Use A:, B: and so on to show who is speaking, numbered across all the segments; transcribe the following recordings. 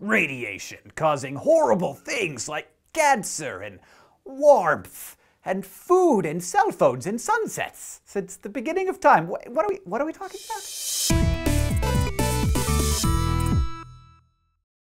A: radiation, causing horrible things like cancer and warmth and food and cell phones and sunsets since the beginning of time. What are we talking about?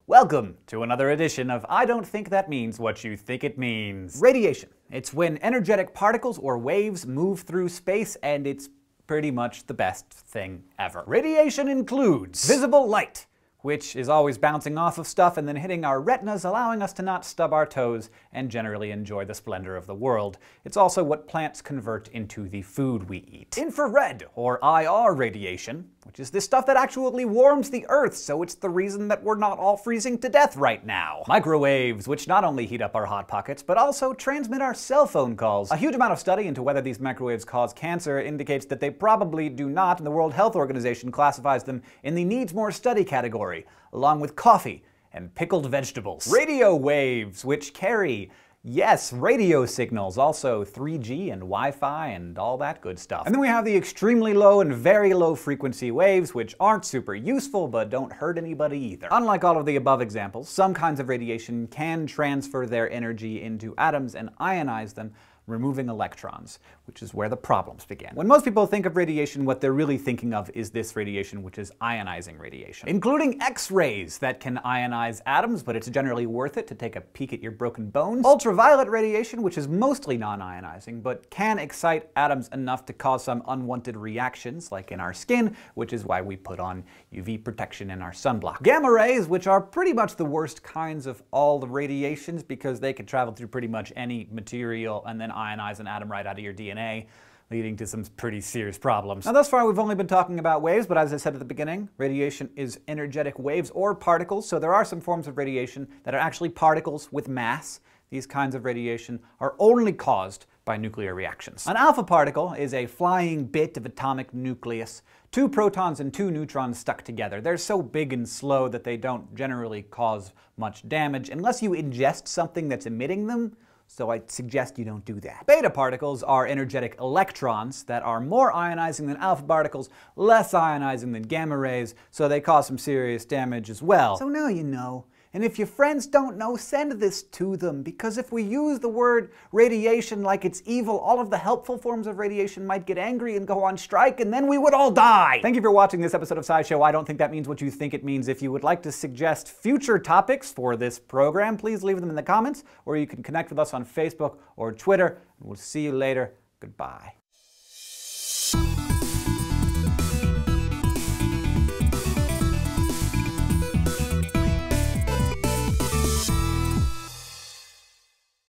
A: Welcome to another edition of I Don't Think That Means What You Think It Means. Radiation. It's when energetic particles or waves move through space, and it's pretty much the best thing ever. Radiation includes visible light, which is always bouncing off of stuff and then hitting our retinas, allowing us to not stub our toes and generally enjoy the splendor of the world. It's also what plants convert into the food we eat. Infrared, or IR radiation, which is this stuff that actually warms the Earth, so it's the reason that we're not all freezing to death right now. Microwaves, which not only heat up our hot pockets, but also transmit our cell phone calls. A huge amount of study into whether these microwaves cause cancer indicates that they probably do not, and the World Health Organization classifies them in the needs more study category, along with coffee and pickled vegetables. Radio waves, which carry, yes, radio signals, also 3G and Wi-Fi and all that good stuff. And then we have the extremely low and very low frequency waves, which aren't super useful but don't hurt anybody either. Unlike all of the above examples, some kinds of radiation can transfer their energy into atoms and ionize them, removing electrons, which is where the problems begin. When most people think of radiation, what they're really thinking of is this radiation, which is ionizing radiation, including X-rays that can ionize atoms, but it's generally worth it to take a peek at your broken bones. Ultraviolet radiation, which is mostly non-ionizing, but can excite atoms enough to cause some unwanted reactions, like in our skin, which is why we put on UV protection in our sunblock. Gamma rays, which are pretty much the worst kinds of all the radiations because they can travel through pretty much any material and then ionize an atom right out of your DNA, leading to some pretty serious problems. Now, thus far we've only been talking about waves, but as I said at the beginning, radiation is energetic waves or particles, so there are some forms of radiation that are actually particles with mass. These kinds of radiation are only caused by nuclear reactions. An alpha particle is a flying bit of atomic nucleus, 2 protons and 2 neutrons stuck together. They're so big and slow that they don't generally cause much damage unless you ingest something that's emitting them, so I suggest you don't do that. Beta particles are energetic electrons that are more ionizing than alpha particles, less ionizing than gamma rays, so they cause some serious damage as well. So now you know. And if your friends don't know, send this to them, because if we use the word radiation like it's evil, all of the helpful forms of radiation might get angry and go on strike, and then we would all die! Thank you for watching this episode of SciShow. I Don't Think That Means What You Think It Means. If you would like to suggest future topics for this program, please leave them in the comments, or you can connect with us on Facebook or Twitter. We'll see you later. Goodbye.